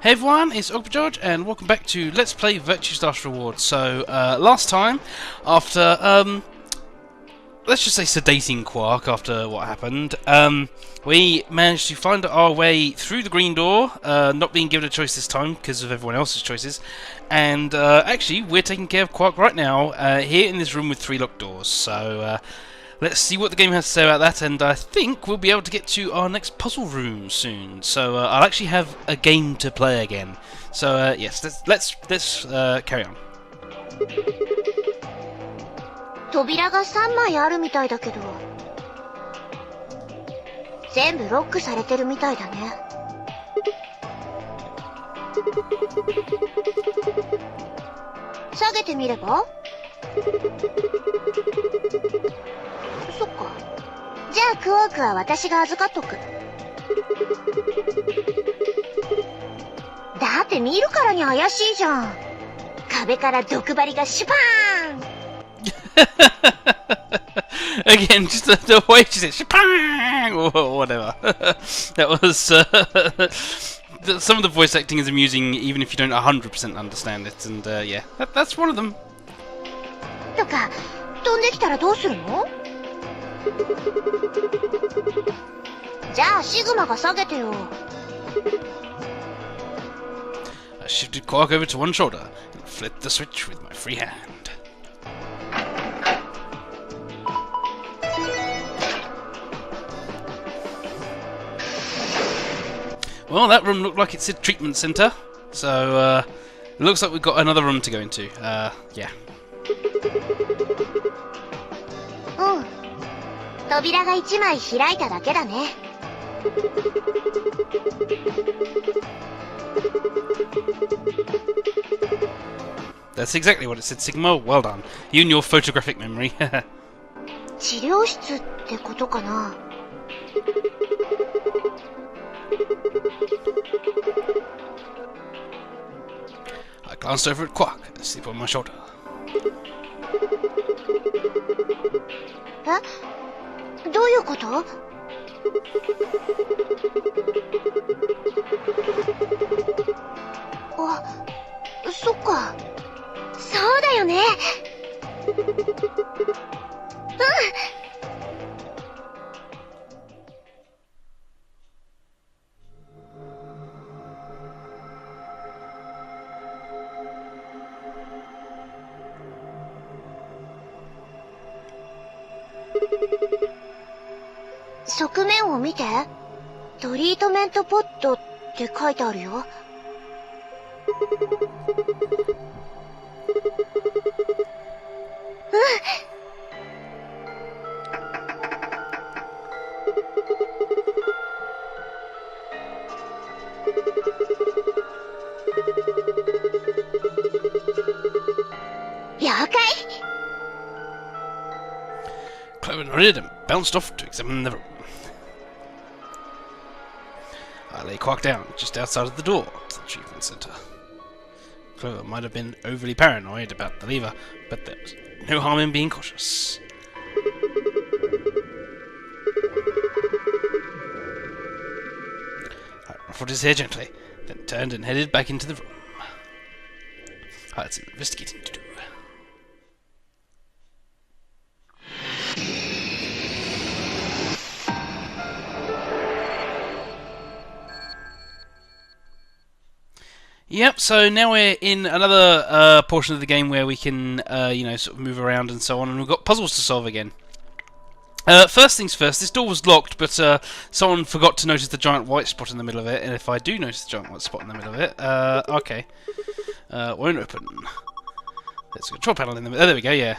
Hey everyone, it's George, and welcome back to Let's Play Virtue Starter Rewards. So, last time, after, let's just say sedating Quark after what happened, we managed to find our way through the green door, not being given a choice this time because of everyone else's choices, and actually, we're taking care of Quark right now, here in this room with 3 locked doors. So, let's see what the game has to say about that, and I think we'll be able to get to our next puzzle room soon. So I'll actually have a game to play again. So yes, let's carry on. 扉が3枚あるみたいだけど、全部ロックされてるみたいだね。下げてみれば？そっか。じゃあクォークは私が預かっとく。だって見るからに怪しいじゃん。壁から毒針がシュパーンAgain, just the way she said "Shapang" or whatever. That was some of the voice acting is amusing, even if you don't 100% understand it. And yeah, that's one of them. とか、飛んできたらどうするの？じゃあシグマが下げてよ。I shifted Quark over to one shoulder and flipped the switch with my free hand. Well, that room looked like it's a treatment center, so it looks like we've got another room to go into. Yeah. うん。扉が1枚開いただけだね。That's exactly what it said, Sigma. Well done. You and your photographic memory. 治療室ってことかな。I glanced over at Quark, asleep on my shoulder. え？どういうこと？あ、そっか。そうだよね。側面を見て。トリートメントポットって書いてあるよ。了解。 Clover nodded and bounced off to examine the room. I lay Quark down just outside of the door to the treatment center. Clover might have been overly paranoid about the lever, but there was no harm in being cautious. I ruffled his hair gently, then turned and headed back into the room. I had some investigating to do. Yep, so now we're in another portion of the game where we can, you know, sort of move around and so on, and we've got puzzles to solve again. First things first, this door was locked, but someone forgot to notice the giant white spot in the middle of it, and if I do notice the giant white spot in the middle of it, okay, won't open. There's a control panel in the middle. Oh, there we go, yeah,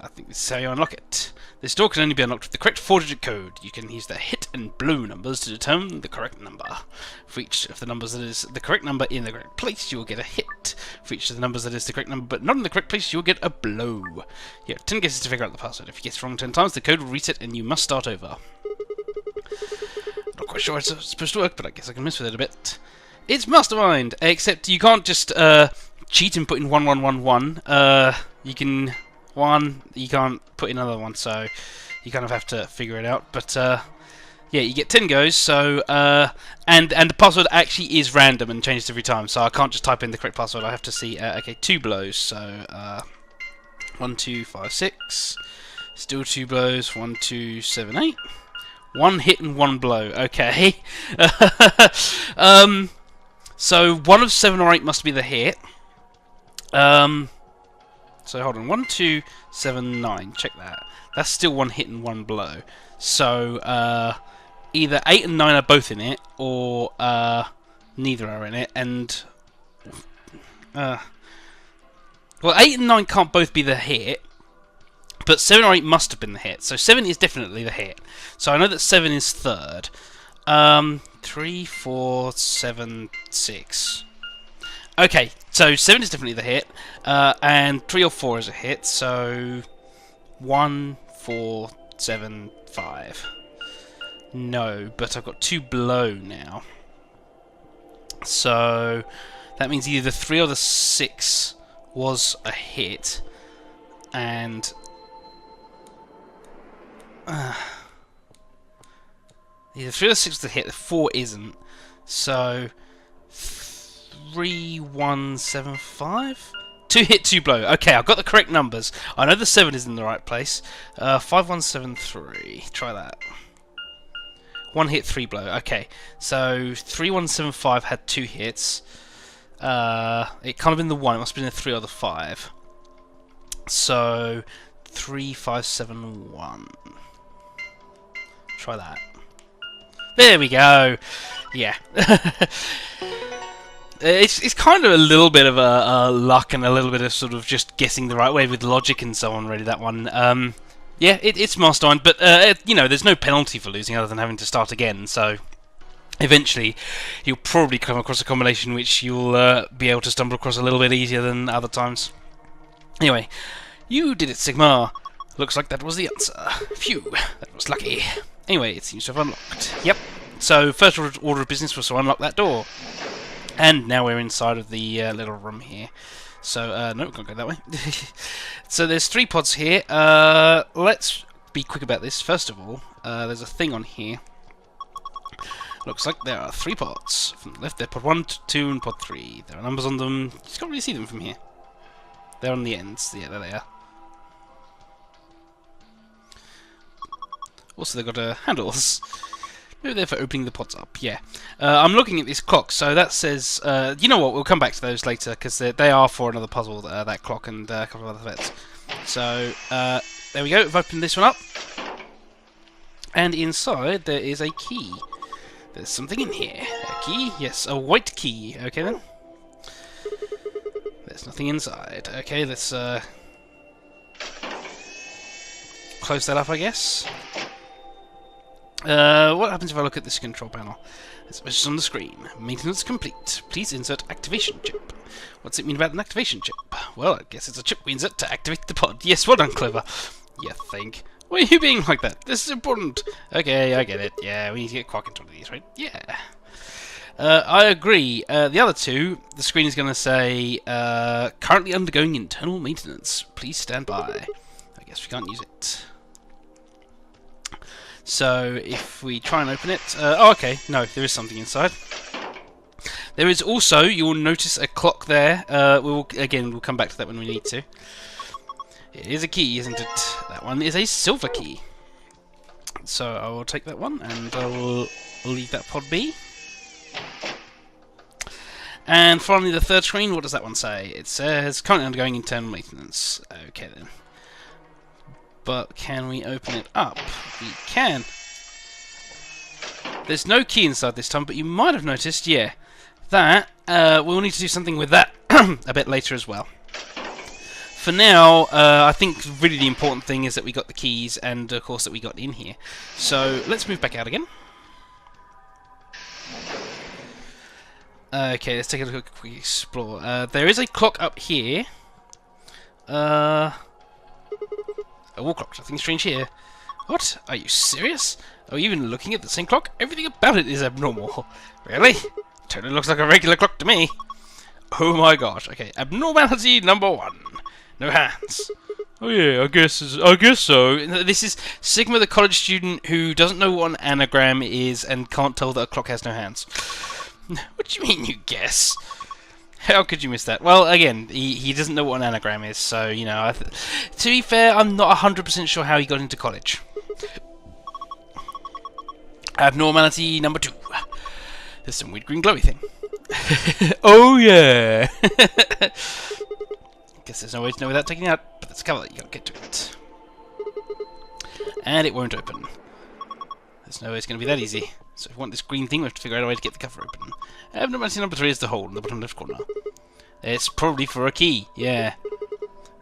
I think this is how you unlock it. This door can only be unlocked with the correct 4-digit code. You can use the hit and blow numbers to determine the correct number. For each of the numbers that is the correct number in the correct place, you will get a hit. For each of the numbers that is the correct number but not in the correct place, you will get a blow. You have 10 guesses to figure out the password. If you guess wrong 10 times, the code will reset and you must start over. Not quite sure how it's supposed to work, but I guess I can mess with it a bit. It's Mastermind, except you can't just cheat and put in 1111. You can one, you can't put in another one, so you kind of have to figure it out. But Yeah, you get 10 goes, so, and the password actually is random and changes every time, so I can't just type in the correct password, I have to see, okay, 2 blows, so, 1, 2, 5, 6, still 2 blows, 1, 2, 7, 8, 1 hit and 1 blow, okay. So, 1 of 7 or 8 must be the hit. So hold on, 1, 2, 7, 9, check that. That's still 1 hit and 1 blow. So, either 8 and 9 are both in it, or neither are in it, and... well, 8 and 9 can't both be the hit, but 7 or 8 must have been the hit. So 7 is definitely the hit. So I know that 7 is third. 3, 4, 7, 6. Okay, so 7 is definitely the hit, and 3 or 4 is a hit, so 1, 4, 7, 5. No, but I've got 2 blow now. So that means either the 3 or the 6 was a hit, and either 3 or the 6 was a hit, the 4 isn't, so 3, 1, 7, 5? 2 hit, 2 blow. Okay, I've got the correct numbers. I know the 7 is in the right place. 5, 1, 7, 3. Try that. 1 hit, 3 blow. Okay, so 3, 1, 7, 5 had 2 hits. It can't have been the 1, it must have been the 3 or the 5. So 3, 5, 7, 1. Try that. There we go. Yeah. It's kind of a little bit of a luck and a little bit of sort of just guessing the right way with logic and so on, really, that one. Yeah, it's mastermind, but, you know, there's no penalty for losing other than having to start again, so eventually you'll probably come across a combination which you'll be able to stumble across a little bit easier than other times. Anyway, you did it, Sigmar. Looks like that was the answer. Phew, that was lucky. Anyway, it seems to have unlocked. Yep, so first order of business was to unlock that door. And now we're inside of the little room here. So, no, we can't go that way. So there's 3 pods here. Let's be quick about this. First of all, there's a thing on here. Looks like there are 3 pods. From the left, they're pod 1, 2, and pod 3. There are numbers on them. You just can't really see them from here. They're on the ends. Yeah, there they are. Also, they've got handles. Maybe they're for opening the pods up, yeah. I'm looking at this clock, so that says... you know what, we'll come back to those later, because they are for another puzzle, that clock and a couple of other bits. So, there we go, we've opened this one up. And inside, there is a key. There's something in here. A key? Yes, a white key. Okay, then. There's nothing inside. Okay, let's close that up, I guess. What happens if I look at this control panel? It's message on the screen. Maintenance complete. Please insert activation chip. What's it mean about an activation chip? Well, I guess it's a chip we insert to activate the pod. Yes, well done, clever. You think. Why are you being like that? This is important. Okay, I get it. Yeah, we need to get Quark into one of these, right? Yeah. I agree. The other two, the screen is going to say, currently undergoing internal maintenance. Please stand by. I guess we can't use it. So, if we try and open it... oh, okay. No, there is something inside. There is also, you will notice a clock there. We'll come back to that when we need to. It is a key, isn't it? That one is a silver key. So, I will take that one, and I will leave that pod be. And finally, the third screen, what does that one say? It says, currently undergoing internal maintenance. Okay, then. But can we open it up? We can. There's no key inside this time, but you might have noticed, yeah, that we'll need to do something with that a bit later as well. For now, I think really the important thing is that we got the keys and, of course, that we got in here. So let's move back out again. Okay, let's take a look, quick explore. There is a clock up here. A wall clock, nothing strange here. What? Are you serious? Are you even looking at the same clock? Everything about it is abnormal. Really? Totally looks like a regular clock to me. Oh my gosh. Okay, abnormality number 1. No hands. Oh yeah, I guess so. This is Sigma, the college student who doesn't know what an anagram is and can't tell that a clock has no hands. What do you mean you guess? How could you miss that? Well, again, he doesn't know what an anagram is, so, you know, to be fair, I'm not 100% sure how he got into college. Abnormality number 2. There's some weird green glowy thing. Oh yeah! Guess there's no way to know without taking it out, but there's a cover that you gotta get to it. And it won't open. There's no way it's gonna be that easy. So if we want this green thing, we have to figure out a way to get the cover open. Abnormality number 3 is the hole in the bottom left corner. It's probably for a key, yeah.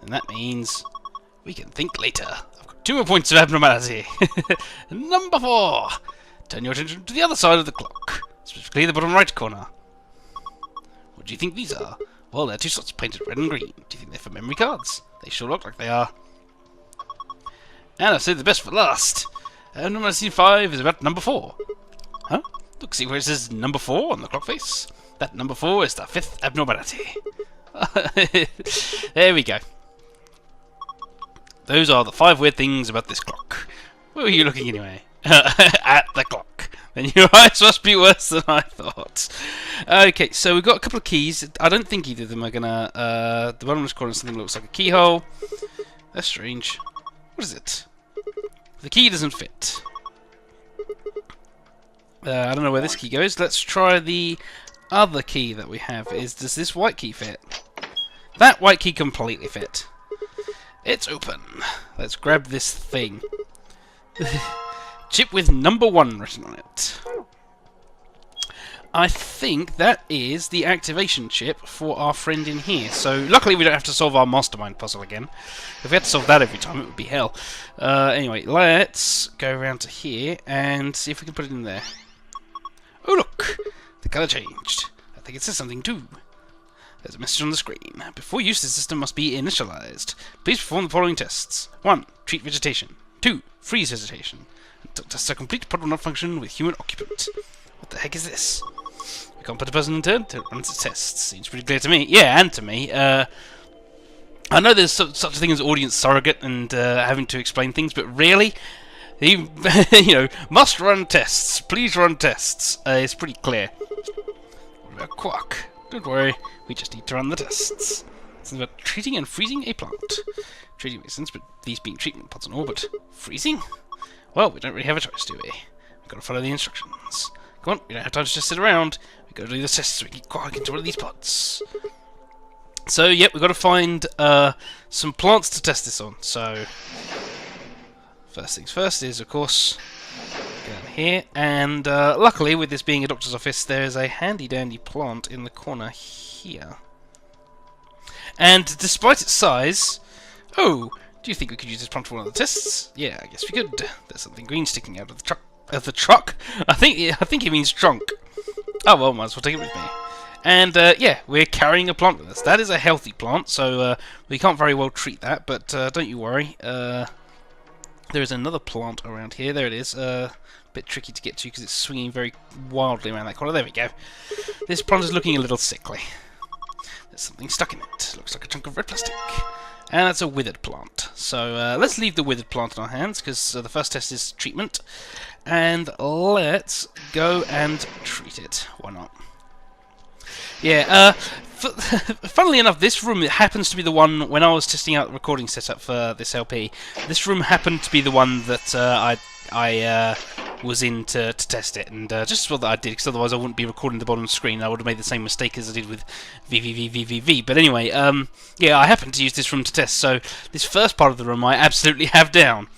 And that means we can think later. I've got 2 more points of abnormality. Number 4! Turn your attention to the other side of the clock, specifically the bottom right corner. What do you think these are? Well, they're 2 slots painted red and green. Do you think they're for memory cards? They sure look like they are. And I've saved the best for last. Abnormality 5 is about number 4. Huh? Look, see where it says number 4 on the clock face? That number 4 is the 5th abnormality. There we go. Those are the 5 weird things about this clock. Where were you looking anyway? At the clock. Then your eyes must be worse than I thought. Okay, so we've got a couple of keys. I don't think either of them are gonna... the bottomless corner something looks like a keyhole. That's strange. What is it? The key doesn't fit. I don't know where this key goes. Let's try the other key that we have. Does this white key fit? That white key completely fit. It's open. Let's grab this thing. Chip with number 1 written on it. I think that is the activation chip for our friend in here. So luckily we don't have to solve our mastermind puzzle again. If we had to solve that every time, it would be hell. Anyway, let's go around to here and see if we can put it in there. Oh look! The colour changed. I think it says something too. There's a message on the screen. Before use, the system must be initialized. Please perform the following tests. 1. Treat vegetation. 2. Freeze vegetation. Until tests are complete, pod will not function with human occupant. What the heck is this? We can't put a person in turn to run its tests. Seems pretty clear to me. Yeah, and to me. I know there's such a thing as audience surrogate and having to explain things, but really? You know, must run tests. Please run tests. It's pretty clear. What about Quark? Don't worry, we just need to run the tests. It's about treating and freezing a plant. Treating makes sense, but these being treatment pods and all, but freezing? Well, we don't really have a choice, do we? We've got to follow the instructions. Come on, we don't have time to just sit around. We've got to do the tests so we can get Quark into one of these pods. So, yep, we've got to find some plants to test this on. So, first things first is, of course, down here. And luckily, with this being a doctor's office, there is a handy-dandy plant in the corner here. And despite its size... Oh, do you think we could use this plant for one of the tests? Yeah, I guess we could. There's something green sticking out of the truck. Of the truck? I think he means trunk. Oh well, might as well take it with me. And yeah, we're carrying a plant with us. That is a healthy plant, so we can't very well treat that. But don't you worry. There is another plant around here. There it is. A bit tricky to get to because it's swinging very wildly around that corner. There we go. This plant is looking a little sickly. There's something stuck in it. Looks like a chunk of red plastic. And that's a withered plant. So let's leave the withered plant in our hands, because the first test is treatment. And let's go and treat it. Why not? Yeah, funnily enough, this room happens to be the one, when I was testing out the recording setup for this LP, this room happened to be the one that I was in to test it, and just what I did, because otherwise I wouldn't be recording the bottom screen. I would have made the same mistake as I did with VVVVVV. But anyway, yeah, I happened to use this room to test, so this first part of the room I absolutely have down.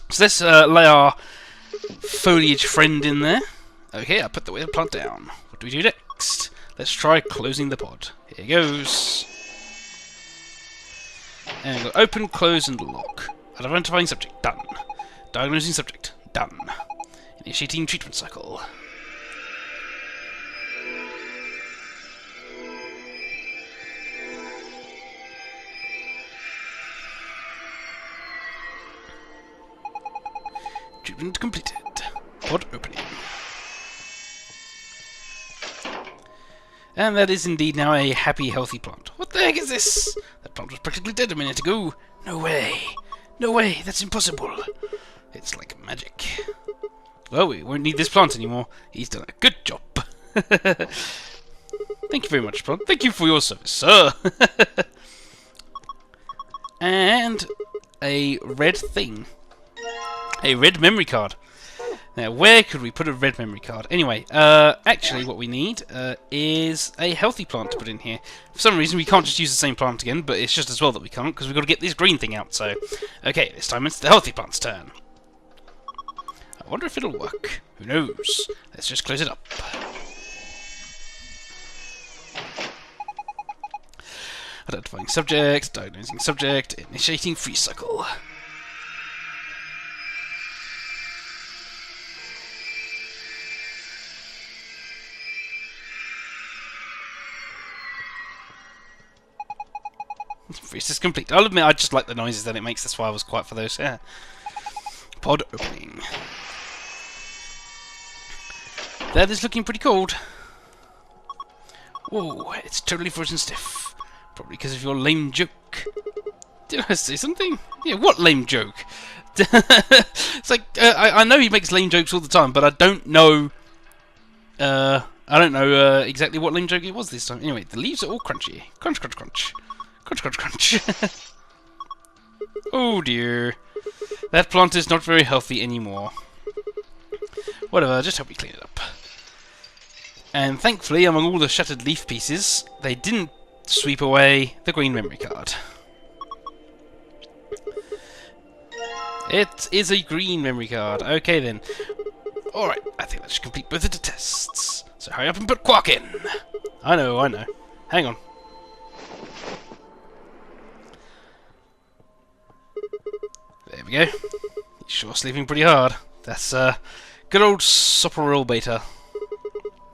So let's lay our foliage friend in there. Okay, I put the withered plant down. What do we do next? Let's try closing the pod. Here goes. And we've got open, close, and lock. Identifying subject, done. Diagnosing subject, done. Initiating treatment cycle. Treatment completed. Pod opening. And that is indeed now a happy, healthy plant. What the heck is this? That plant was practically dead a minute ago. No way. No way, that's impossible. It's like magic. Well, we won't need this plant anymore. He's done a good job. Thank you very much, plant. Thank you for your service, sir. And a red thing. A red memory card. Now, where could we put a red memory card? Anyway, actually what we need is a healthy plant to put in here. For some reason, we can't just use the same plant again, but it's just as well that we can't, because we've got to get this green thing out, so... Okay, this time it's the healthy plant's turn. I wonder if it'll work. Who knows? Let's just close it up. Identifying subject, diagnosing subject, initiating freeze cycle. Freeze is complete. I'll admit I just like the noises that it makes, that's why I was quiet for those. Yeah. Pod opening. That is looking pretty cold. Whoa, it's totally frozen stiff. Probably because of your lame joke. Did I say something? Yeah, what lame joke? It's like, I know he makes lame jokes all the time, but I don't know... exactly what lame joke it was this time. Anyway, the leaves are all crunchy. Crunch, crunch, crunch. Crunch, crunch, crunch. Oh dear. That plant is not very healthy anymore. Whatever, just help me clean it up. And thankfully, among all the shattered leaf pieces, they didn't sweep away the green memory card. It is a green memory card. Okay then. Alright, I think that should complete both of the tests. So hurry up and put Quark in. I know. Hang on. There we go. He's sure sleeping pretty hard. That's good old Soparil Beta.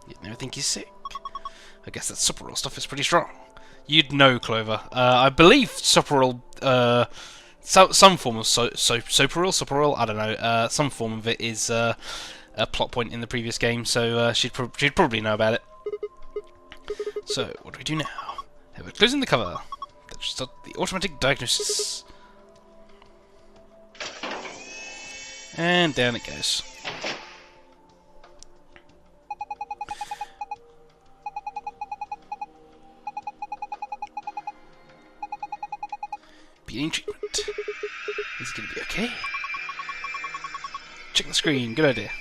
You'd never think he's sick. I guess that Soparil stuff is pretty strong. You'd know, Clover. I believe Soparil, some form of Soparil, I don't know. Some form of it is a plot point in the previous game, so she'd probably know about it. So, what do we do now? We're closing the cover. Let's start the automatic diagnosis. And down it goes. Beginning treatment. Is it going to be okay? Check the screen. Good idea.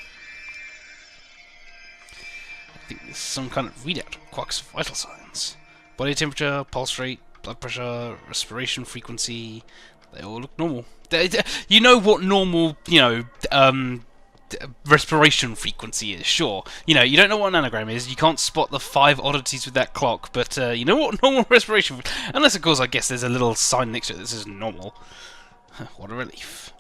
I think this is some kind of readout of Quark's vital signs. Body temperature, pulse rate, blood pressure, respiration frequency. They all look normal. You know what normal, respiration frequency is, sure. You know, you don't know what an anagram is, you can't spot the 5 oddities with that clock, but you know what normal respiration... Unless, of course, I guess there's a little sign next to it that says normal. What a relief.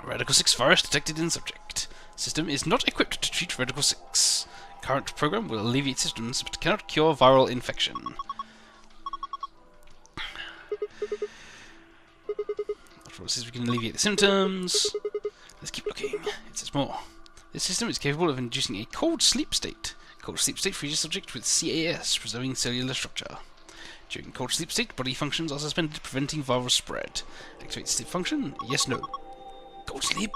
Radical 6 virus detected in subject. System is not equipped to treat Radical 6. Current program will alleviate symptoms, but cannot cure viral infection. Says we can alleviate the symptoms. Let's keep looking. It says more. This system is capable of inducing a cold sleep state. Cold sleep state freezes subject with CAS, preserving cellular structure. During cold sleep state, body functions are suspended, preventing viral spread. Activate sleep function? Yes, no. Cold sleep?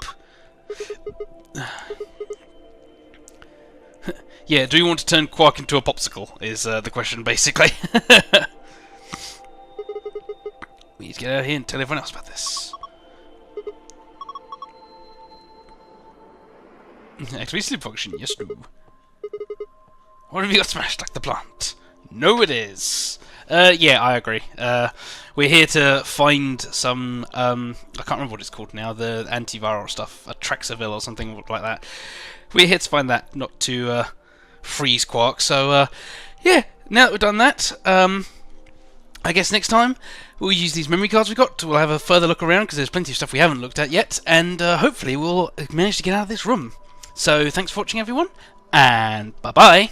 Yeah, do you want to turn Quark into a popsicle? Is the question, basically. We need to get out of here and tell everyone else about this. Activate sleep function, yes, no. Or have you got smashed like the plant? No, it is. Yeah, I agree. We're here to find some, I can't remember what it's called now, the antiviral stuff, Atraxavil or something like that. We're here to find that, not to freeze Quark. So, yeah, now that we've done that, I guess next time we'll use these memory cards we got. We'll have a further look around because there's plenty of stuff we haven't looked at yet, and hopefully we'll manage to get out of this room. So thanks for watching, everyone, and bye-bye.